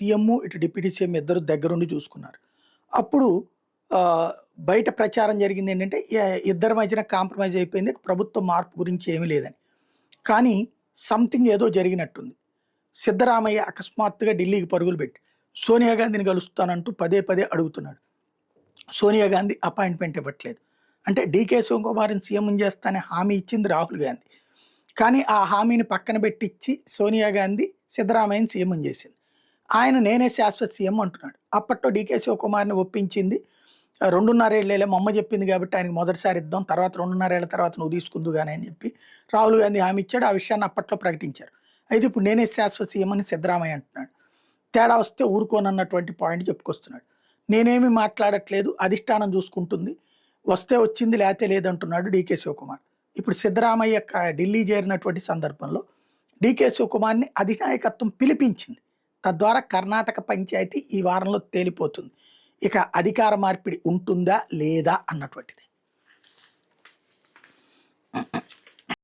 CM, ఇటు deputy CM ఇద్దరు దగ్గరుండి చూసుకున్నారు. అప్పుడు ఆహ్, బయట ప్రచారం జరిగిందేంటంటే, ఇద్దరి మధ్యన కాంప్రమైజ్ అయిపోయింది. ప్రభుత్వ మార్పు గురించి ఏమీ లేదని. కానీ సంథింగ్ ఏదో జరిగినట్టుంది. సిద్ధరామయ్య అకస్మాత్తుగా ఢిల్లీకి పరుగులు పెట్టి, సోనియా గాంధీని కలుస్తానంటూ పదే పదే అడుగుతున్నాడు. సోనియా గాంధీ అపాయింట్మెంట్ ఇవ్వట్లేదు. అంటే డీకే శివకుమార్‌ని సీఎంని చేస్తానని హామీ ఇచ్చింది రాహుల్ గాంధీ. కానీ ఆ హామీని పక్కన పెట్టిచ్చి సోనియా గాంధీ సిద్ధరామయ్యని సీఎంని చేసింది. ఆయన నేనే శాశ్వత సీఎం అంటున్నాడు. అప్పట్లో డీకే శివకుమార్‌ని ఒప్పించింది 2.5 ఏళ్లేలే మా అమ్మ చెప్పింది కాబట్టి ఆయనకి మొదటిసారి ఇద్దాం. తర్వాత 2.5 ఏళ్ల తర్వాత నువ్వు తీసుకుందువు గాని అని చెప్పి రాహుల్ గాంధీ హామీ ఇచ్చాడు. ఆ విషయాన్ని అప్పట్లో ప్రకటించారు. అయితే ఇప్పుడు నేనే శాశ్వత సీఎం అని సిద్ధరామయ్య అంటున్నాడు. తేడా వస్తే ఊరుకోనన్నటువంటి పాయింట్ చెప్పుకొస్తున్నాడు. నేనేమి మాట్లాడట్లేదు, అధిష్టానం చూసుకుంటుంది. వస్తే వచ్చింది లేతే లేదంటున్నాడు డీకే శివకుమార్. ఇప్పుడు సిద్ధరామయ్య ఢిల్లీ చేరినటువంటి సందర్భంలో డీకే శివకుమార్‌ని అధినాయకత్వం పిలిపించింది. తద్వారా కర్ణాటక పంచాయతీ ఈ వారంలో తేలిపోతుంది. ఇక అధికార మార్పిడి ఉంటుందా లేదా అన్నటువంటిది.